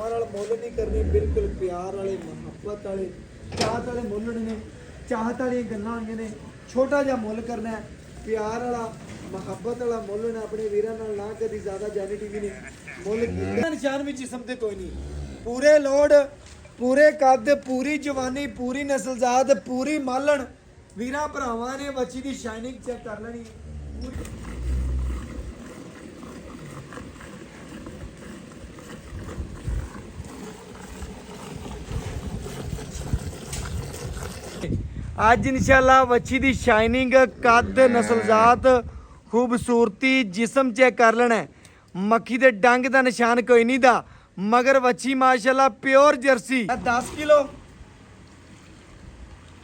नाल मुल नहीं करनी, बिल्कुल प्यार वाले मुहब्बत वाले चाहत वाले मुल ने, चाहत वाली गल्लां होंदियां ने। छोटा जिहा मुल करना है, प्यार वाला मुहब्बत वाला मुल ने अपने वीरां नाल ना कदी ज़्यादा जानी टीवी ने मुल कीता। निशान भी जिस्म ते कोई नहीं, पूरे लोड, पूरे कद, पूरी जवानी, पूरी नस्लजात, पूरी मालण वीरां भरावां ने बच्ची दी शाइनिंग चेक कर लेनी। आज इंशाल्लाह बच्ची दी शाइनिंग, कद, नस्लजात, खूबसूरती, जिस्म चेक कर लेना है। मक्खी दे डंग दा निशान कोई नहीं दा, मगर बच्ची माशाल्लाह प्योर जर्सी 10 किलो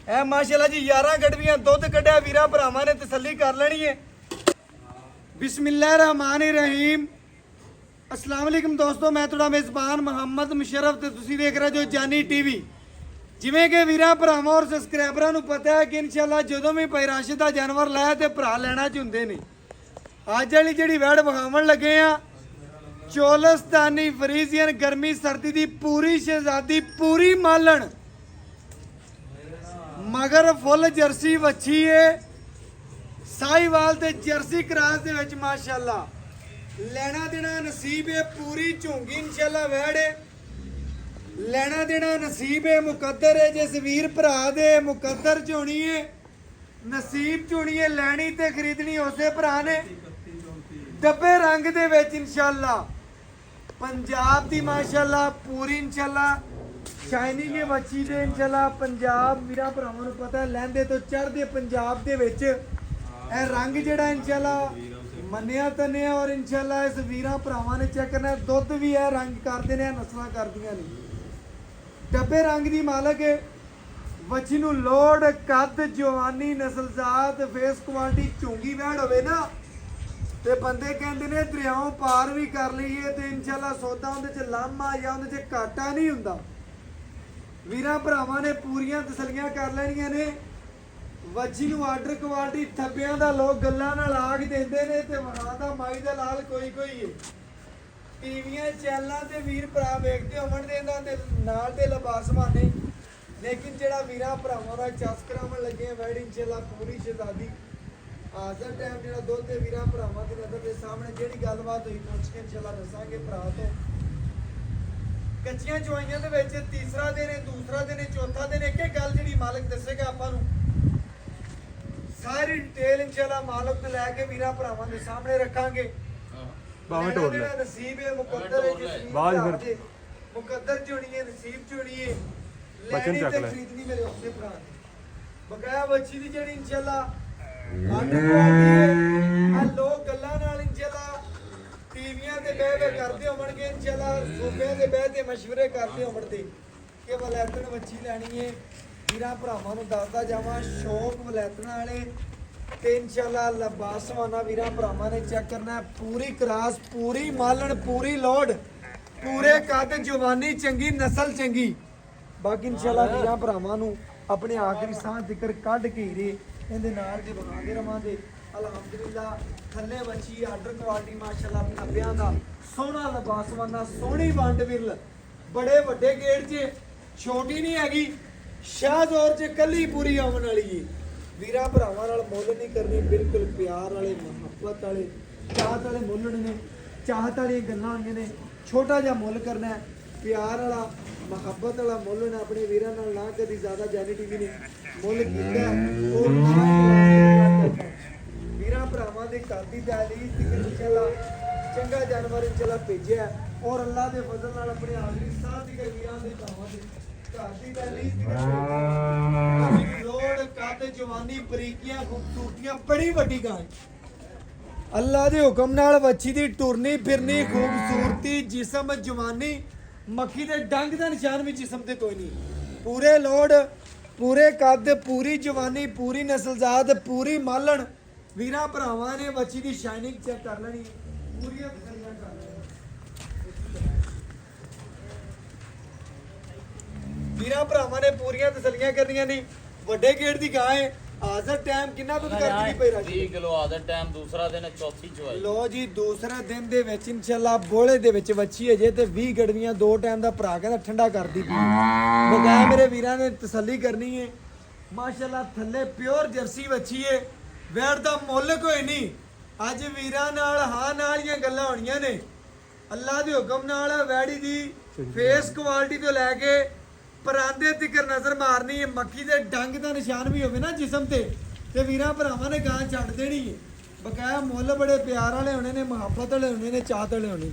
है माशाल्लाह जी। 11 गड़वियां दुध कढ़िया वीरा भरावां ने तसल्ली कर लेनी है। बिस्मिल्लाहिर्रहमानिर्रहीम। अस्सलाम वालेकुम दोस्तों, मैं थोड़ा मेज़बान मोहम्मद मुशर्रफ ते तुसीं देख रहे जो जानी टीवी। जिवें कि वीरां भरावां और सबसक्राइबरां नूं पता है कि इंशाल्लाह जदों भी पैराशे दा जानवर लाया ते भरा लेना च हुंदे ने। अज वाली जिहड़ी वैड़ विखावन लगे आ, चोलस्तानी फ्रीजियन गर्मी सर्दी दी पूरी शहजादी, पूरी मालण, मगर फुल जर्सी वच्छी है। साहिवाल ते जर्सी क्रास दे विच माशाल्लाह लेना देना नसीब है। पूरी झोंगी इंशाल्लाह वैड़ है, लेना देना नसीब है, मुकद्दर है। जिस वीर भरा दे मुकद्दर च होनी है, नसीब च होनी है। लैनी ते खरीदनी उसे भरा ने। डब्बे रंग दे विच इंशाल्लाह पंजाब दी माशाल्लाह पूरी इंशाल्लाह शाइनिंग है बच्ची दे। इंशाल्लाह पंजाब वीरां भरावां नूं पता है लैंदे तो चढ़दे पंजाब दे विच ए रंग जिहड़ा इंशाल्लाह मन्निया तन्निया। और इंशाल्लाह इस वीरां भरावां ने चेक करना, दुध भी है रंग करदे ने, नस्लां करदियां ने। डब्बे रंग दी मालक है बच्ची नूं लोड, कद, जवानी, नस्लजात, फेस क्वालिटी चोंगी वैड़ होवे ना ते बंदे कहंदे ने दरियाओं पार भी कर लईए ते इंशाल्लाह सौदा उहदे च लामा या उहदे च घाटा नहीं हुंदा। वीरां भरावां ने पूरियां तसल्लियां कर लैणियां ने। बच्ची नूं आर्डर क्वालिटी थब्बियां दा लोग गल्लां नाल आख देंदे ने ते वहां दा माई दा लाल कोई कोई है। टीवियां चैनलों से वीर भरा वेखते होवन दे दे नाल दे लिबास माने, लेकिन जेड़ा वीरां भरावां दा चस करावन लगे वैड इंशाल्लाह पूरी शहजादी हाज़र टाइम जेड़ा दुध ते वीरां भरावां दी नज़र दे सामने जेड़ी गलबात हुई पुछ के इंशाल्लाह दसांगे भरा तो। कच्चियां चवाइयां दे विच तीसरा दिन है, दूसरा दिन है, चौथा दिन है। एक गल जेड़ी मालक दसेगा आपां नूं सारी डिटेल इंशाल्लाह मालक ने लैके वीरां भरावां दे सामने रखांगे। नसीब है, मुकद्दर है, मुकद्दर चुनी है, नसीब चुनी है। लैनी ते खरीदनी मेरे उससे भरा बकाया बच्ची दी जेड़ी इंशाल्लाह लोग गल्लां नाल इंशाल्लाह टीवियां ते बह करदे होवणगे, इंशाल्लाह सूफियां ते बह ते मशवरे करदे होवणगे कि वलैतन बच्ची लैनी है। वीरां भरावां नूं दसदा जावां शौक वलैतन वाले ते इंशाल्लाह लबासवाना वीरां भरावां ने चेक करना है। पूरी क्रास, पूरी मालण, पूरी लोड, पूरे कद, जवानी चंगी, नस्ल चंगी। बाकी इंशाल्लाह वीरां भरावां नूं अपने आखिरी साह जिक्र कढ के हीरे इहदे नाल दे बनांदे रवांगे। अल्हम्दुलिल्लाह थल्ले बच्ची आर्डर क्वालिटी माशाल्लाह नब्बियां दा सोहना लबासवाना, सोहनी वंड विरल, बड़े वड्डे गेट च, छोटी नहीं हैगी, शाहजोर च कल्ली पूरी आवन वाली है। वीरां भरावां नाल मुल नहीं करनी, बिल्कुल प्यार वाले मुहब्बत वाले चाहत वाले मुल ने, चाहत वाली गल्लां होंदियां ने। छोटा जिहा मुल करना है, प्यार वाला मुहब्बत वाला मुल ने अपने वीरां नाल ना कदी ज़्यादा जानी टीवी ने मुल कीता और वीरां भरावां दे घर दी दहलीज दी इंशाल्लाह चंगा जानवर इंशाल्लाह भेजिया और अल्लाह दे फजल नाल अपने आखिरी साह दी वीरां दे भरावां दे घर दी दहलीज दी लोड, कद, जवानी, बरीकियां, खूबसूरतियां, बड़ी वड्डी गाय अल्लाह दे हुक्म नाल बच्ची दी टुरनी फिरनी, खूबसूरती, जिस्म, जवानी, मक्खी दे डंग दा निशान भी जिस्म ते कोई नहीं। पूरे लोड, पूरे कद, पूरी जवानी, पूरी नस्लजात, पूरी मालण वीरां भरावां ने बच्ची दी शाइनिंग चेक कर लेनी, पूरी तसल्लियां कर लेनी। वीरां भरावां ने पूरी तसल्लियां करनियां नहीं। वड्डे गेट दी गाय ਹਾਜ਼ਰ ਟਾਈਮ ਕਿੰਨਾ ਦੁੱਧ ਕਰਦੀ ਦੀ ਪਈ ਰਾਜੀ 20 ਕਿਲੋ ਹਾਜ਼ਰ ਟਾਈਮ ਦੂਸਰਾ ਦਿਨ ਚੌਥੀ ਚਵਾਈ ਲੋ ਜੀ ਦੂਸਰਾ ਦਿਨ ਦੇ ਵਿੱਚ ਇਨਸ਼ਾਅੱਲਾ ਬੋਲੇ ਦੇ ਵਿੱਚ ਵੱਛੀ ਹੈ ਜੇ ਤੇ 20 ਗੜਵੀਆਂ ਦੋ ਟਾਈਮ ਦਾ ਭਰਾ ਕਹਿੰਦਾ ਠੰਡਾ ਕਰਦੀ ਪਈ ਬਗਾਇਆ ਮੇਰੇ ਵੀਰਾਂ ਨੇ ਤਸੱਲੀ ਕਰਨੀ ਹੈ ਮਾਸ਼ਾਅੱਲਾ ਥੱਲੇ ਪਿਓਰ ਜਰਸੀ ਵੱਛੀ ਹੈ ਵੈੜ ਦਾ ਮੁੱਲ ਕੋਈ ਨਹੀਂ ਅੱਜ ਵੀਰਾਂ ਨਾਲ ਹਾਂ ਨਾਲ ਦੀਆਂ ਗੱਲਾਂ ਹੋਣੀਆਂ ਨੇ ਅੱਲਾ ਦੇ ਹੁਕਮ ਨਾਲ ਵੈੜੀ ਦੀ ਫੇਸ ਕੁਆਲਿਟੀ ਤੋਂ ਲੈ ਕੇ ਪਰਾਂਦੇ ਤਿਕਰ ਨਜ਼ਰ ਮਾਰਨੀ ਹੈ ਮੱਖੀ ਦੇ ਡੰਗ ਦਾ ਨਿਸ਼ਾਨ ਵੀ ਹੋਵੇ ਨਾ ਜਿਸਮ ਤੇ ਵੀਰਾਂ ਭਰਾਵਾਂ ਨੇ ਗਾਂ ਛੱਡ ਦੇਣੀ ਹੈ ਬਕਾਇਆ ਮੁੱਲ ਬੜੇ ਪਿਆਰ ਵਾਲੇ ਹੋਣੇ ਨੇ ਮੁਹੱਬਤ ਵਾਲੇ ਹੋਣੇ ਨੇ ਚਾਹਤ ਵਾਲੇ ਹੋਣੇ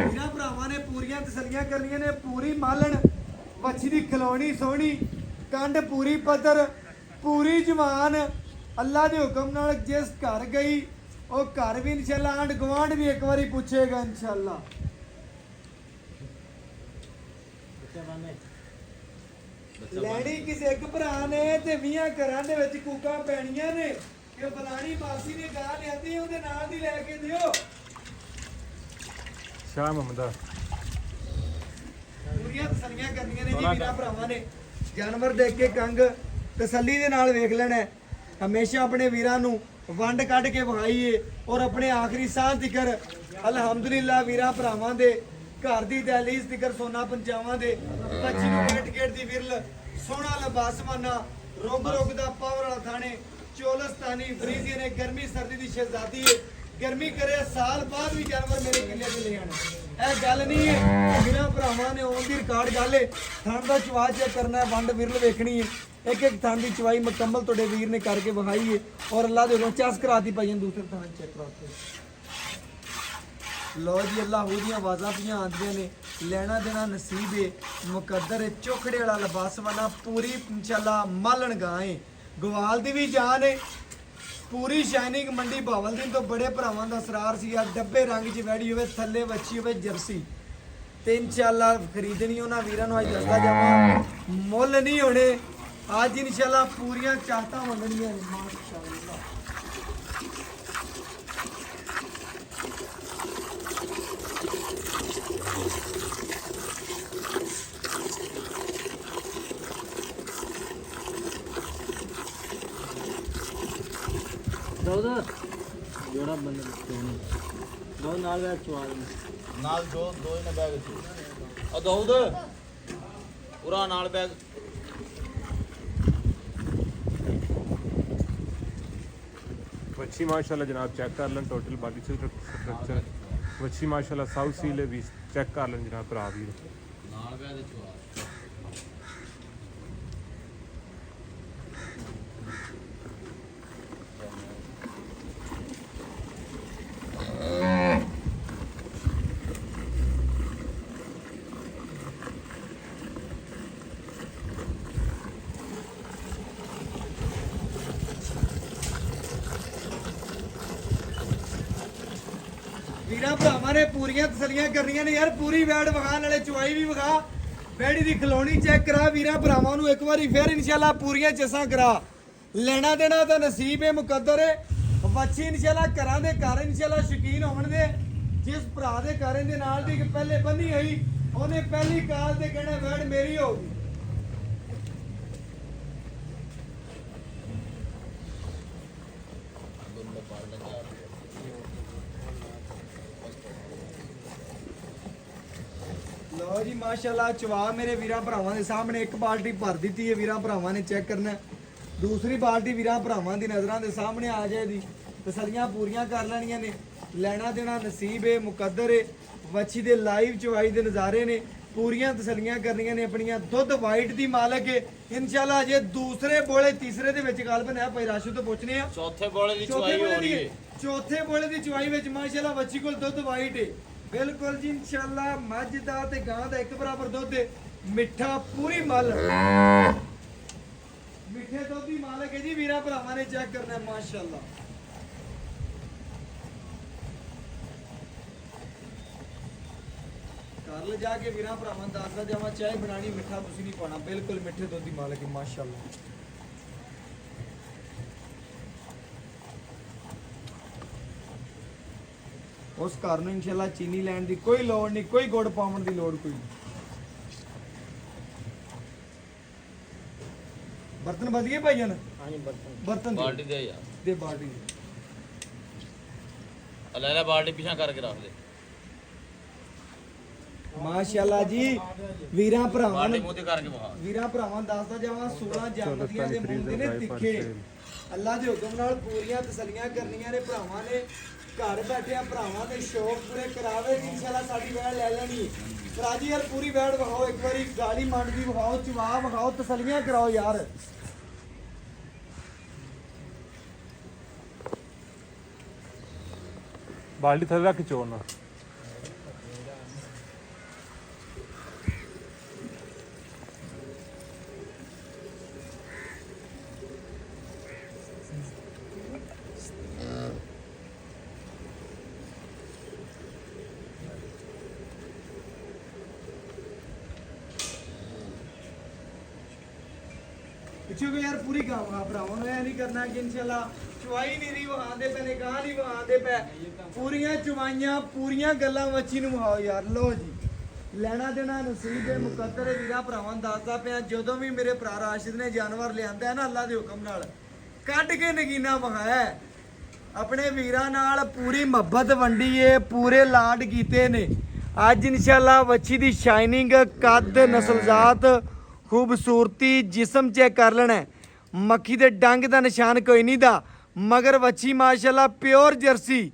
ਵੀਰਾਂ ਭਰਾਵਾਂ ਨੇ ਪੂਰੀਆਂ ਤਸੱਲੀਆਂ ਕਰਨੀਆਂ ਨੇ ਪੂਰੀ ਮਾਲਣ ਵੱਛੀ ਦੀ ਖਲੋਣੀ ਸੋਹਣੀ ਕੰਡ ਪੂਰੀ ਪੱਧਰ ਪੂਰੀ ਜਵਾਨ ਅੱਲਾ ਦੇ ਹੁਕਮ ਨਾਲ ਜਿਸ ਘਰ ਗਈ ਉਹ ਘਰ ਵੀ ਇਨਸ਼ਾਅੱਲਾ ਆਂਡ ਗਵਾਂਡ ਵੀ ਇੱਕ ਵਾਰੀ ਪੁੱਛੇਗਾ ਇਨਸ਼ਾਅੱਲਾ ਲੈਣੀ ਕਿਸੇ ਇੱਕ ਭਰਾ ਨੇ ਤੇ 20 ਘਰਾਂ ਦੇ ਵਿੱਚ ਕੂਕਾਂ ਪੈਣੀਆਂ ਨੇ ਕਿ ਫਲਾਣੀ ਮਾਸੀ ਨੇ ਗਾਂ ਲਿਆਂਦੀ ਉਹਦੇ ਨਾਲ ਦੀ ਲੈ ਕੇ ਦਿਓ ਸ਼ਾਹ ਮੁਹੰਮਦਾ ਪੂਰੀਆਂ ਤਸੱਲੀਆਂ ਕਰਨੀਆਂ ਨੇ ਜੀ ਵੀਰਾਂ ਭਰਾਵਾਂ ਨੇ ਜਾਨਵਰ ਦੇਖ ਕੇ ਕੰਗ ਤਸੱਲੀ ਦੇ ਨਾਲ ਵੇਖ ਲੈਣਾ ਹਮੇਸ਼ਾ ਆਪਣੇ ਵੀਰਾਂ ਨੂੰ ਵੰਡ ਕੱਢ ਕੇ ਵਿਖਾਈਏ ਔਰ ਆਪਣੇ ਆਖਰੀ ਸਾਹ ਤਿਕਰ ਅਲਹਮਦੁਲਿਲਾ ਵੀਰਾਂ ਭਰਾਵਾਂ ਦੇ ਘਰ ਦੀ ਦਹਲੀਜ਼ ਤਿਕਰ ਸੋਨਾ ਪੰਚਾਵਾਂ ਦੇ ਬੱਚੀ ਨੂੰ ਗੇਟ ਦੀ ਵਿਰਲ ਸੋਹਣਾ ਲਬਾਸਮਾਨਾ ਰੋਗ ਦਾ ਪਾਵਰ ਵਾਲਾ ਥਾਣੇ ਚੋਲਸਤਾਨੀ ਫਰੀਜ਼ੀਆ ਨੇ ਗਰਮੀ ਸਰਦੀ ਦੀ ਸ਼ਹਿਜ਼ਾਦੀ ਹੈ ਗਰਮੀ ਕਰੇ ਸਾਲ ਬਾਅਦ ਵੀ ਜਾਨਵਰ ਮੇਰੇ ਕਿੱਲੇ ਤੇ ਲੈ ਆਣਾ ਇਹ ਗੱਲ ਨਹੀਂ ਹੈ ਵੀਰਾਂ ਭਰਾਵਾਂ ਨੇ ਔਨ ਦੀ ਰਿਕਾਰਡ ਗੱਲ ਹੈ ਥਣ ਦਾ ਚਵਾ ਚੈੱਕ ਕਰਨਾ ਹੈ ਵੰਡ ਵਿਰਲ ਵੇਖਣੀ ਹੈ ਇੱਕ ਇੱਕ ਥਣ ਦੀ ਚਵਾਈ ਮੁਕੰਮਲ ਤੁਹਾਡੇ ਵੀਰ ਨੇ ਕਰਕੇ ਵਿਖਾਈ ਹੈ ਔਰ ਅੱਲਾ ਦੇ ਹੁਕਮ ਚਸ ਕਰਾਤੀ ਭਾਈਆਂ ਦੂਸਰੇ ਥਣ ਚੈੱਕ ਕਰਾਤੇ ਲੋ ਜੀ ਅੱਲਾਹ ਦੀਆਂ ਆਵਾਜ਼ਾਂ ਪੀਆਂ ਆਉਂਦੀਆਂ ਨੇ ਲੈਣਾ ਦੇਣਾ ਨਸੀਬ ਹੈ ਮੁਕੱਦਰ ਹੈ ਚੋਖੜੇ ਵਾਲਾ ਲਿਬਾਸ ਵਾਲਾ ਪੂਰੀ ਇਨਸ਼ਾਅੱਲਾ ਮਾਲਣ ਗਾਏ ਗਵਾਲ ਦੀ ਵੀ ਜਾਨ ਹੈ ਪੂਰੀ ਸ਼ਾਈਨਿੰਗ ਮੰਡੀ ਬਾਵਲਦੀਨ ਤੋਂ ਬੜੇ ਭਰਾਵਾਂ ਦਾ ਸਰਾਰ ਸੀ ਆ ਡੱਬੇ ਰੰਗ 'ਚ ਵੈੜੀ ਹੋਵੇ ਥੱਲੇ ਵੱਛੀ ਹੋਵੇ ਜਰਸੀ ਤੇ ਇਨਸ਼ਾਅੱਲਾ ਖਰੀਦਣੀ ਉਹਨਾਂ ਵੀਰਾਂ ਨੂੰ ਅੱਜ ਦੱਸਦਾ ਜਾਵਾਂ ਮੁੱਲ ਨਹੀਂ ਹੋਣੇ ਅੱਜ ਇਨਸ਼ਾਅੱਲਾ ਪੂਰੀਆਂ ਚਾਹਤਾਂ ਮੰਗਣੀਆਂ ਨੇ ਮਾਸ਼ਾਅੱਲਾ जोड़ा बंद दो नाल बैग चवा नाल दो ही ना बैग और दाऊद पूरा नाल बैग वच्छी माशाल्लाह जनाब चेक कर लें टोटल बॉडी स्ट्रक्चर वच्छी माशाल्लाह साउथ सील भी चेक कर लें जनाब भरा भी नाल बैग चवा ਵੀਰਾਂ ਭਰਾਵਾਂ ਨੇ ਪੂਰੀਆਂ ਤਸੱਲੀਆਂ ਕਰਨੀਆਂ ਨੇ ਯਾਰ ਪੂਰੀ ਵੈੜ ਵਿਖਾਣ ਵਾਲੇ ਚੁਆਈ ਵੀ ਵਿਖਾ ਵੈੜੀ ਦੀ ਖਲੋਣੀ ਚੈੱਕ ਕਰਾ ਵੀਰਾਂ ਭਰਾਵਾਂ ਨੂੰ ਇੱਕ ਵਾਰੀ ਫੇਰ ਇਨਸ਼ਾਅੱਲਾ ਪੂਰੀਆਂ ਚਸਾਂ ਕਰਾ ਲੈਣਾ ਦੇਣਾ ਤਾਂ ਨਸੀਬ ਹੈ ਮੁਕੱਦਰ ਹੈ ਵੱਛੀ ਇਨਸ਼ਾਅੱਲਾ ਘਰਾਂ ਦੇ ਘਰ ਇਨਸ਼ਾਅੱਲਾ ਸ਼ੌਕੀਨ ਹੋਣ ਦੇ ਜਿਸ ਭਰਾ ਦੇ ਘਰ ਦੇ ਨਾਲ ਦੀ ਪਹਿਲੇ ਬੰਨੀ ਹੋਈ ਉਹਨੇ ਪਹਿਲੀ ਕਾਲ ਤੇ ਕਹਿਣਾ ਵੈੜ ਮੇਰੀ ਹੋਊਗੀ ਲਓ ਜੀ ਮਾਸ਼ਾਅੱਲਾ ਚਵਾ ਮੇਰੇ ਵੀਰਾਂ ਭਰਾਵਾਂ ਦੇ ਸਾਹਮਣੇ ਇੱਕ ਬਾਲਟੀ ਭਰ ਦਿੱਤੀ ਹੈ ਵੀਰਾਂ ਭਰਾਵਾਂ ਨੇ ਚੈੱਕ ਕਰਨਾ ਦੂਸਰੀ ਬਾਲਟੀ ਵੀਰਾਂ ਭਰਾਵਾਂ ਦੀ ਨਜ਼ਰਾਂ ਦੇ ਸਾਹਮਣੇ ਆ ਜਾਏਗੀ ਤਸੱਲੀਆਂ ਪੂਰੀਆਂ ਕਰ ਲੈਣੀਆਂ ਨੇ ਲੈਣਾ ਦੇਣਾ ਨਸੀਬ ਹੈ ਮੁਕੱਦਰ ਹੈ ਵੱਛੀ ਦੇ ਲਾਈਵ ਚਵਾਈ ਦੇ ਨਜ਼ਾਰੇ ਨੇ ਪੂਰੀਆਂ ਤਸੱਲੀਆਂ ਕਰਨੀਆਂ ਨੇ ਆਪਣੀਆਂ ਦੁੱਧ ਵਾਈਟ ਦੀ ਮਾਲਕ ਹੈ ਇਨਸ਼ਾਅੱਲਾ ਜੇ ਦੂਸਰੇ ਬੋਲੇ ਤੀਸਰੇ ਦੇ ਵਿੱਚ ਗੱਲ ਬਣਿਆ ਭਾਈ ਰਾਸ਼ੂ ਤੋਂ ਪੁੱਛਨੇ ਆ ਚੌਥੇ ਬੋਲੇ ਦੀ ਚਵਾਈ ਹੋ ਰਹੀ ਹੈ ਚੌਥੇ ਬੋਲੇ ਦੀ ਚਵਾਈ ਵਿੱਚ ਮਾਸ਼ਾਅੱਲਾ ਵੱਛੀ ਕੋਲ ਦੁੱਧ ਵਾਈਟ ਹੈ ਬਿਲਕੁਲ ਜੀ ਇਨਸ਼ਾਅੱਲਾ ਮੱਝ ਦਾ ਤੇ ਗਾਂ ਦਾ ਇੱਕ ਬਰਾਬਰ ਦੁੱਧ ਹੈ ਮਿੱਠਾ ਪੂਰੀ ਮੱਲ ਮਿੱਠੇ ਦੁੱਧ ਦੀ ਮਾਲਕ ਹੈ ਜੀ ਵੀਰਾਂ ਭਰਾਵਾਂ ਨੇ ਚੈੱਕ ਕਰਨਾ ਮਾਸ਼ਾਅੱਲਾ ਘਰ ਲਿਜਾ ਕੇ ਵੀਰਾਂ ਭਰਾਵਾਂ ਦੱਸਦਾ ਜਾਵਾਂ ਚਾਹ ਬਣਾਣੀ ਮਿੱਠਾ ਤੁਸੀਂ ਨਹੀਂ ਪਾਣਾ ਬਿਲਕੁਲ ਮਿੱਠੇ ਦੁੱਧ ਦੀ ਮਾਲਕ ਹੈ ਮਾਸ਼ਾਅੱਲਾ ਉਸ ਘਰ ਨੂੰ ਇਨਸ਼ਾਅੱਲਾ ਚੀਨੀ ਲੈਣ ਦੀ ਕੋਈ ਲੋੜ ਨਹੀਂ, ਕੋਈ ਗੁੜ ਪਾਉਣ ਦੀ ਲੋੜ ਕੋਈ ਨਹੀਂ। ਬਰਤਨ ਵਧੀਆ ਭਾਈਆਂ ਨੇ, ਹਾਂਜੀ ਬਰਤਨ ਬਰਤਨ ਬਾਲਟੀ ਦੇ ਯਾਰ ਦੇ ਬਾਲਟੀ ਲੈ ਲੈ ਬਾਲਟੀ ਪਿਛਾ ਕਰਕੇ ਰੱਖ ਦੇ ਮਾਸ਼ਾਅੱਲਾ ਜੀ। ਵੀਰਾਂ ਭਰਾਵਾਂ ਬਾਲਟੀ ਨੂੰ ਮੂੰਹ ਤੇ ਕਰਕੇ ਵਿਖਾ ਵੀਰਾਂ ਭਰਾਵਾਂ ਨੂੰ ਦੱਸਦਾ ਜਾਵਾਂ 16 ਜਨਮਦੀਆਂ ਦੇ ਮੁੰਡੇ ਨੇ ਤਿੱਖੇ ਅੱਲਾ ਦੇ ਹੁਕਮ ਨਾਲ ਪੂਰੀਆਂ ਤਸੱਲੀਆਂ ਕਰਨੀਆਂ ਨੇ ਭਰਾਵਾਂ ਨੇ। ਘਰ ਬੈਠਿਆਂ ਭਰਾਵਾਂ ਦੇ ਸ਼ੌਕ ਪੂਰੇ ਕਰਾਵੇ ਇਨਸ਼ਾਅੱਲਾ ਸਾਡੀ ਵੈੜ ਲੈ ਲੈਣੀ। ਰਾਜੀ ਯਾਰ ਪੂਰੀ ਵੈੜ ਵਿਖਾਓ ਇੱਕ ਵਾਰੀ, ਗਾਲੀ ਮੰਡ ਦੀ ਵਿਖਾਓ, ਚਵਾ ਵਿਖਾਓ, ਤਸੱਲੀਆਂ ਕਰਾਓ ਯਾਰ। ਬਾਲਟੀ ਥੱਲੇ ਰੱਖ ਚੋਣ ਨਾ ਪਿੱਛੇ ਕੋ ਯਾਰ ਪੂਰੀ ਗਾਂ ਵਿਖਾ ਭਰਾਵਾਂ ਨੂੰ, ਇਹ ਨਹੀਂ ਕਰਨਾ ਕਿ ਇਨਸ਼ਾਅੱਲਾ ਚਵਾਈ ਨਹੀਂ ਰੀ ਵਹਾਂਦੇ ਪਏ ਨੇ, ਗਾਂ ਨਹੀਂ ਵਹਾਂਦੇ ਪਏ, ਪੂਰੀਆਂ ਚਵਾਈਆਂ ਪੂਰੀਆਂ ਗੱਲਾਂ ਵੱਛੀ ਨੂੰ ਵਿਖਾਓ ਯਾਰ। ਲੋ ਜੀ ਲੈਣਾ ਦੇਣਾ ਨਸੀਬ ਦੇ ਮੁਕੱਦਰ ਵੀਰਾਂ ਭਰਾਵਾਂ ਨੂੰ ਦੱਸਦਾ ਪਿਆ। ਜਦੋਂ ਵੀ ਮੇਰੇ ਭਰਾ ਰਾਸ਼ਿਦ ਨੇ ਜਾਨਵਰ ਲਿਆਂਦਾ ਹੈ ਨਾ ਅੱਲਾ ਦੇ ਹੁਕਮ ਨਾਲ ਕੱਢ ਕੇ ਨਗੀਨਾ ਵਿਖਾਇਆ, ਆਪਣੇ ਵੀਰਾਂ ਨਾਲ ਪੂਰੀ ਮੁਹੱਬਤ ਵੰਡੀ ਏ, ਪੂਰੇ ਲਾਡ ਕੀਤੇ ਨੇ। ਅੱਜ ਇਨਸ਼ਾਅੱਲਾ ਵੱਛੀ ਦੀ ਸ਼ਾਈਨਿੰਗ, ਕੱਦ, ਨਸਲਜ਼ਾਤ, ਖੂਬਸੂਰਤੀ, ਜਿਸਮ ਚੈੱਕ ਕਰ ਲੈਣਾ। ਮੱਖੀ ਦੇ ਡੰਗ ਦਾ ਨਿਸ਼ਾਨ ਕੋਈ ਨਹੀਂ ਦਾ, ਮਗਰ ਵੱਛੀ ਮਾਸ਼ਾਅੱਲਾ ਪਿਓਰ ਜਰਸੀ।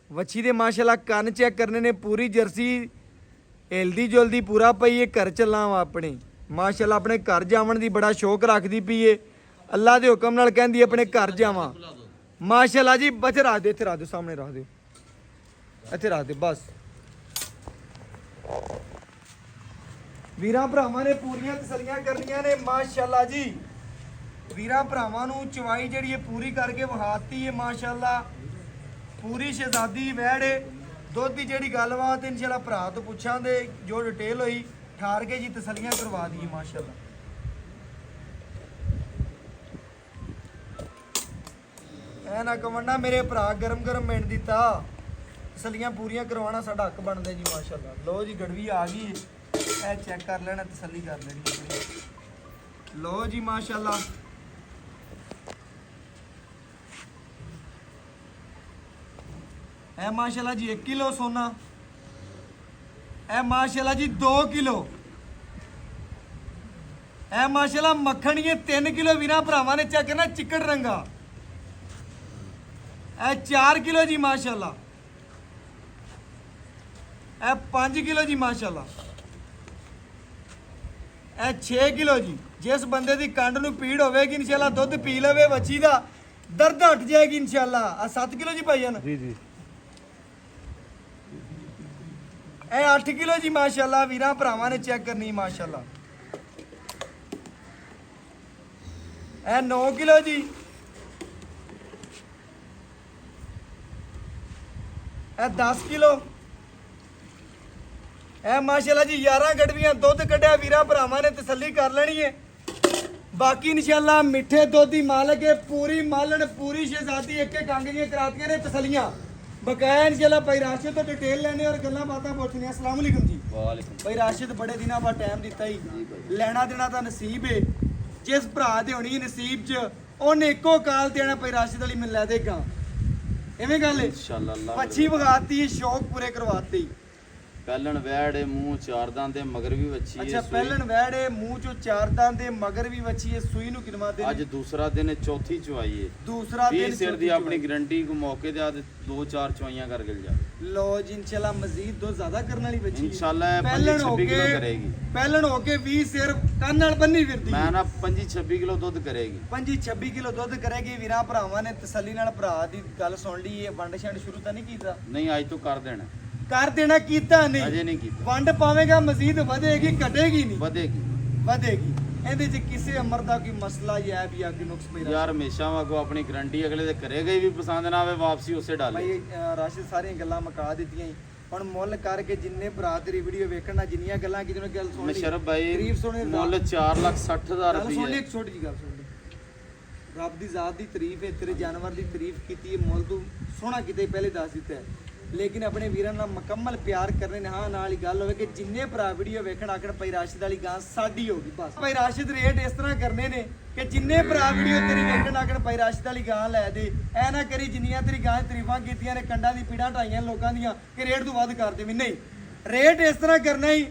ਵੱਛੀ ਦੇ ਮਾਸ਼ਾਅੱਲਾ ਕੰਨ ਚੈੱਕ ਕਰਨੇ ਨੇ, ਪੂਰੀ ਜਰਸੀ ਹਿਲਦੀ ਜੁਲਦੀ ਪੂਰਾ ਪਈ ਏ। ਘਰ ਚੱਲਾਂ ਵਾ ਆਪਣੇ ਮਾਸ਼ਾਅੱਲਾ, ਆਪਣੇ ਘਰ ਜਾਵਣ ਦੀ ਬੜਾ ਸ਼ੌਕ ਰੱਖਦੀ ਪਈ ਏ। ਅੱਲਾ ਦੇ ਹੁਕਮ ਨਾਲ ਕਹਿੰਦੀ ਆਪਣੇ ਘਰ ਜਾਵਾਂ ਮਾਸ਼ਾਅੱਲਾ ਜੀ। ਬੱਚ ਰੱਖ ਦਿਓ, ਇੱਥੇ ਰੱਖ ਦਿਓ, ਸਾਹਮਣੇ ਰੱਖ ਦਿਓ, ਇੱਥੇ ਰੱਖ ਦਿਓ ਬਸ। ਵੀਰਾਂ ਭਰਾਵਾਂ ਨੇ ਪੂਰੀਆਂ ਤਸੱਲੀਆਂ ਕਰਨੀਆਂ ਨੇ ਮਾਸ਼ਾਅੱਲਾ ਜੀ। ਵੀਰਾਂ ਭਰਾਵਾਂ ਨੂੰ ਚਵਾਈ ਜਿਹੜੀ ਹੈ ਪੂਰੀ ਕਰਕੇ ਵਿਖਾਤੀ ਹੈ ਮਾਸ਼ਾਅੱਲਾ। ਪੂਰੀ ਸ਼ਹਿਜ਼ਾਦੀ ਵੈੜ ਦੁੱਧ ਦੀ ਜਿਹੜੀ ਗੱਲਬਾਤ ਇਨਸ਼ਾਅੱਲਾ ਭਰਾ ਤੋਂ ਪੁੱਛਾਂਗੇ, ਜੋ ਡਿਟੇਲ ਹੋਈ ਠਾਰ ਕੇ ਜੀ ਤਸੱਲੀਆਂ ਕਰਵਾ ਦਈਏ ਮਾਸ਼ਾਅੱਲਾ। ਐ ਨਾ ਕਮੰਡਾ ਮੇਰੇ ਭਰਾ ਗਰਮ ਗਰਮ ਮਿੰਟ ਦਿੱਤਾ, ਤਸੱਲੀਆਂ ਪੂਰੀਆਂ ਕਰਵਾਉਣਾ ਸਾਡਾ ਹੱਕ ਬਣਦਾ ਜੀ ਮਾਸ਼ਾਅੱਲਾ। ਲੋ ਜੀ ਗੜਵੀ ਆ ਗਈ, ਇਹ ਚੈੱਕ ਕਰ ਲੈਣਾ, ਤਸੱਲੀ ਕਰ ਲੈਣੀ। ਲੋ ਜੀ ਮਾਸ਼ਾਅੱਲਾ ਇਹ ਮਾਸ਼ਾਅੱਲਾ ਜੀ 1 ਕਿਲੋ ਸੋਨਾ, ਇਹ ਮਾਸ਼ਾਅੱਲਾ ਜੀ 2 ਕਿਲੋ, ਇਹ ਮਾਸ਼ਾਅੱਲਾ ਮੱਖਣ ਇਹ 3 ਕਿਲੋ ਵੀਰਾਂ ਭਰਾਵਾਂ ਨੇ ਚੈੱਕ ਕਰਨਾ, ਚਿੱਕੜ ਰੰਗਾ। ਇਹ 4 ਕਿਲੋ ਜੀ ਮਾਸ਼ਾਅੱਲਾ, ਇਹ 5 ਕਿਲੋ ਜੀ ਮਾਸ਼ਾਅੱਲਾ, ਇਹ 6 ਕਿਲੋ ਜੀ। ਜਿਸ ਬੰਦੇ ਦੀ ਕੰਡ ਨੂੰ ਪੀੜ ਹੋਵੇਗੀ ਇਨਸ਼ਾਅੱਲਾ ਦੁੱਧ ਪੀ ਲਵੇ ਵੱਛੀ ਦਾ, ਦਰਦ ਹਟ ਜਾਏਗੀ ਇਨਸ਼ਾਅੱਲਾ। ਆ 7 ਕਿਲੋ ਜੀ ਭਾਈਆਂ ਜੀ ਜੀ। ਇਹ 8 ਕਿਲੋ ਜੀ ਮਾਸ਼ਾਅੱਲਾ, ਵੀਰਾਂ ਭਰਾਵਾਂ ਨੇ ਚੈੱਕ ਕਰਨੀ ਮਾਸ਼ਾਅੱਲਾ। ਇਹ 9 ਕਿਲੋ ਜੀ, ਇਹ 10 ਕਿਲੋ, ਇਹ ਮਾਸ਼ਾਅੱਲਾ ਜੀ 11 ਗੜਵੀਆਂ ਦੁੱਧ ਕੱਢਿਆ ਵੀਰਾਂ ਭਰਾਵਾਂ ਨੇ, ਤਸੱਲੀ ਕਰ ਲੈਣੀ ਹੈ। ਬਾਕੀ ਇਨਸ਼ਾਅੱਲਾ ਮਿੱਠੇ ਦੁੱਧ ਦੀ ਮਾਲਕ ਹੈ, ਪੂਰੀ ਮਾਲਣ, ਪੂਰੀ ਸ਼ਹਿਜ਼ਾਦੀ, ਇੱਕ ਇੱਕ ਅੰਗ ਦੀਆਂ ਕਰਾਤੀਆਂ ਨੇ ਤਸੱਲੀਆਂ। ਬਕਾਇਆ ਇਨਸ਼ਾਅੱਲਾ ਭਾਈ ਰਾਸ਼ਿਦ ਤੋਂ ਡਿਟੇਲ ਲੈਣੇ ਔਰ ਗੱਲਾਂ ਬਾਤਾਂ ਪੁੱਛਣੀਆਂ। अस्सलाम वालेकुम जी। ਵਾਲੇਕੁਮ ਭਾਈ ਰਾਸ਼ਿਦ ਬੜੇ ਦਿਨਾਂ ਬਾਅਦ ਟਾਈਮ ਦਿੱਤਾ ਹੀ, ਲੈਣਾ ਦੇਣਾ ਤਾਂ ਨਸੀਬ ਹੈ। ਜਿਸ ਭਰਾ ਦੇ ਹੋਣੀ ਨਸੀਬ 'ਚ ਉਹਨੇ ਇੱਕੋ ਕਾਲ ਤੇ ਆਣਾ ਭਾਈ ਰਾਸ਼ਿਦ ਅਲੀ ਮਿਲ ਲੈ ਦੇਗਾ, ਐਵੇਂ ਗੱਲ ਹੈ ਇਨਸ਼ਾਅੱਲਾ। ਅੱਲਾਹ ਪੱਛੀ ਵਿਖਾਤੀ, ਸ਼ੌਕ ਪੂਰੇ ਕਰਵਾਤੇ। ਪਹਿਲਣ ਵੈੜ ਮੂੰਹ ਚਾਰ ਦੰਦ ਦੇ ਮਗਰ ਵੀ ਵੱਛੀ ਅੱਛਾ ਪਹਿਲਣ ਵੈੜੇ ਮੂੰਹ ਚੋਂ 4 ਦੰਦ ਦੇ ਮਗਰ ਵੀ ਵੱਛੀ ਹੈ। ਸੂਈ ਨੂੰ ਕਿੰਨਾ ਦਿਨ? ਅੱਜ ਦੂਸਰਾ ਦਿਨ ਹੈ, ਚੌਥੀ ਚਵਾਈ ਹੈ। ਦੂਸਰਾ ਦਿਨ ਸਿਰ ਦੀ ਆਪਣੀ ਗਰੰਟੀ ਕੋ ਮੌਕੇ ਤੇ ਆ 2-4 ਚਵਾਈਆਂ ਕਰ ਗਿਲ ਜਾ। ਲੋ ਜੀ ਇਨਸ਼ਾਅੱਲਾ ਮਜ਼ੀਦ ਦੋ ਜ਼ਿਆਦਾ ਕਰਨ ਵਾਲੀ ਵੱਛੀ ਹੈ। ਇਨਸ਼ਾਅੱਲਾ ਪਹਿਲਣ ਹੋ 25-26 ਕਿਲੋ ਕੇ ਕਰੇਗੀ। ਪਹਿਲਣ ਹੋ ਕੇ 20 ਸਿਰ ਕੰਨ ਨਾਲ ਬੰਨੀ ਫਿਰਦੀ ਮੈਂ ਨਾ 25-26 ਕਿਲੋ ਦੁੱਧ ਕਰੇਗੀ। 25-26 ਕਿਲੋ ਦੁੱਧ ਕਰੇਗੀ। ਵੀਰਾਂ ਭਰਾਵਾਂ ਨੇ ਤਸੱਲੀ ਨਾਲ ਭਰਾ ਦੀ ਗੱਲ ਸੁਣ ਲਈ, ਇਹ ਵੰਡ ਛੰਡ ਸ਼ੁਰੂ ਤਾਂ ਨਹੀਂ ਕੀਤਾ? ਨਹੀਂ ਅੱਜ ਤੋਂ ਕਰ ਦੇਣਾ, ਕਰ ਦੇਣਾ ਕੀਤਾ ਨਹੀਂ, ਅਜੇ ਨਹੀਂ ਕੀਤਾ। ਵੰਡ ਪਾਵੇਗਾ ਮਜ਼ੀਦ ਵਧੇਗੀ, ਘਟੇਗੀ ਨਹੀਂ, ਵਧੇਗੀ ਵਧੇਗੀ। ਇਹਦੇ 'ਚ ਕਿਸੇ ਅਮਰ ਦਾ ਕੋਈ ਮਸਲਾ ਜਾਂ ਵੀ ਅੱਗੇ ਨੁਕਸ ਪਈ ਯਾਰ ਹਮੇਸ਼ਾ ਵਾਂਗੂ ਆਪਣੀ ਗਰੰਟੀ ਅਗਲੇ ਦੇ ਕਰੇਗਾ ਹੀ, ਵੀ ਪਸੰਦ ਨਾ ਆਵੇ ਵਾਪਸੀ ਉਸੇ ਡਾਲੇ। ਭਾਈ ਰਾਸ਼ਿਦ ਸਾਰੀਆਂ ਗੱਲਾਂ ਮੁਕਾ ਦਿੱਤੀਆਂ। ਹੁਣ ਮੁੱਲ ਕਰਕੇ ਜਿੰਨੇ ਭਰਾ ਤੇਰੀ ਵੀਡੀਓ ਵੇਖਣਾ, ਜਿੰਨੀਆਂ ਗੱਲਾਂ ਕੀਤੀ ਉਹਨਾਂ ਗੱਲ ਸੁਣ ਲਈ। ਮਸ਼ਰਫ ਭਾਈ ਗਰੀਬ ਸੁਣੇ ਮੁੱਲ 4,60,000 ਗੱਲ ਸੁਣ ਲਈ, ਰੁਪਏ। ਇੱਕ ਛੋਟੀ ਜਿਹੀ ਗੱਲ ਸੁਣ ਲਈ। ਰੱਬ ਦੀ ਜ਼ਾਤ ਦੀ ਤਾਰੀਫ ਹੈ, ਤੇਰੇ ਜਾਨਵਰ ਦੀ ਤਾਰੀਫ ਕੀਤੀ ਹੈ, ਮੁੱਲ ਤੂੰ ਸੋਹਣਾ ਕਿਤੇ ਪਹਿਲੇ ਦੱਸ ਦਿੱਤਾ ਹੈ। ਲੇਕਿਨ ਆਪਣੇ ਵੀਰਾਂ ਨਾਲ ਮੁਕੰਮਲ ਪਿਆਰ ਕਰਨੇ ਨੇ। ਹਾਂ ਨਾਲ ਹੀ ਗੱਲ ਹੋਵੇ ਕਿ ਜਿੰਨੇ ਭਰਾ ਵੀਡੀਓ ਵੇਖਣ ਆਖਣ ਭਾਈ ਰਾਸ਼ਿਦ ਵਾਲੀ ਗਾਂ ਸਾਡੀ ਹੋਗੀ ਬਸ। ਭਾਈ ਰਾਸ਼ਿਦ ਰੇਟ ਇਸ ਤਰ੍ਹਾਂ ਕਰਨੇ ਨੇ ਕਿ ਜਿੰਨੇ ਭਰਾ ਵੀਡੀਓ ਤੇਰੀ ਵੇਖਣ ਆਖਣ ਭਾਈ ਰਾਸ਼ਿਦ ਵਾਲੀ ਗਾਂ ਲੈ ਦੇ। ਐ ਨਾ ਕਰੀ ਜਿੰਨੀਆਂ ਤੇਰੀ ਗਾਂ ਦੀ ਤਾਰੀਫਾਂ ਕੀਤੀਆਂ ਨੇ, ਕੰਡਾਂ ਦੀ ਪੀੜਾਂ ਢਾਈਆਂ ਲੋਕਾਂ ਦੀਆਂ, ਕਿ ਰੇਟ ਤੋਂ ਵੱਧ ਕਰ ਦੇਵੀਂ। ਨਹੀਂ, ਰੇਟ ਇਸ ਤਰ੍ਹਾਂ ਕਰਨਾ ਹੀ।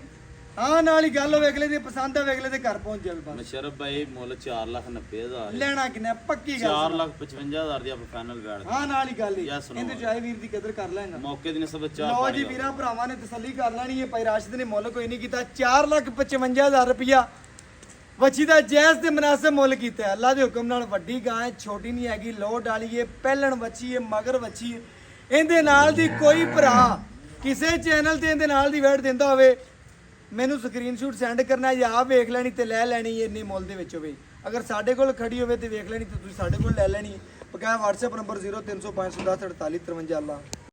ਹਾਂ ਨਾਲ ਹੀ ਗੱਲ ਹੋਵੇ ਅਗਲੇ ਦੀ ਪਸੰਦ ਆਵੇ ਅਗਲੇ ਦੇ ਘਰ ਪਹੁੰਚ ਜਾਵੇ ਬਸ। ਮਸ਼ਰਫ ਭਾਈ ਮੁੱਲ 4,90,000 ਲੈਣਾ ਕਿੰਨਾ ਪੱਕੀ ਗੱਲ। 4,55,000 ਦੀ ਆਪਾਂ ਫਾਈਨਲ ਬੈਠ ਹਾਂ ਨਾਲ ਹੀ ਗੱਲ ਹੀ। ਯਾ ਸੁਣੋ। ਇਹਦੇ ਚਾਹੇ ਵੀਰ ਦੀ ਕਦਰ ਕਰ ਲੈਣਾ। ਮੌਕੇ ਦੀ ਨਸਬਤ 4 ਲਓ ਜੀ ਵੀਰਾਂ ਭਰਾਵਾਂ ਨੇ ਤਸੱਲੀ ਕਰ ਲੈਣੀ ਹੈ। ਭਾਈ ਰਾਸ਼ਿਦ ਨੇ ਮੁੱਲ ਕੋਈ ਨਹੀਂ ਕੀਤਾ, 4,55,000 ਰੁਪਇਆ ਵੱਛੀ ਦਾ ਜਾਇਜ਼ ਤੇ ਮੁਨਾਸਿਬ ਮੁੱਲ ਕੀਤਾ ਹੈ। ਅੱਲਾ ਦੇ ਹੁਕਮ ਨਾਲ ਵੱਡੀ ਗਾਂ ਹੈ, ਛੋਟੀ ਨਹੀਂ ਹੈਗੀ, ਲੋਡ ਵਾਲੀ ਹੈ, ਪਹਿਲਣ ਵੱਛੀ ਹੈ, ਮਗਰ ਵੱਛੀ ਹੈ। ਇਹਦੇ ਨਾਲ ਦੀ ਕੋਈ ਭਰਾ ਕਿਸੇ ਚੈਨਲ ਤੇ ਇਹਦੇ ਨਾਲ ਦੀ ਵੈਟ ਦਿੰਦਾ ਹੋਵੇ, ਮੈਨੂੰ ਸਕਰੀਨਸ਼ਾਟ ਸੈਂਡ ਕਰਨਾ ਜਾਂ ਆਪ ਵੇਖ ਲੈਣੀ ਤੇ ਲੈ ਲੈਣੀ ਇੰਨੇ ਮੁੱਲ ਦੇ ਵਿੱਚ ਹੋਵੇ। ਅਗਰ ਸਾਡੇ ਕੋਲ ਖੜੀ ਹੋਵੇ ਤੇ ਵੇਖ ਲੈਣੀ ਤੇ ਤੁਸੀਂ ਸਾਡੇ ਕੋਲ ਲੈ ਲੈਣੀ। ਬਕਾਇਆ WhatsApp ਨੰਬਰ 0305104853 ਅੱਲਾ।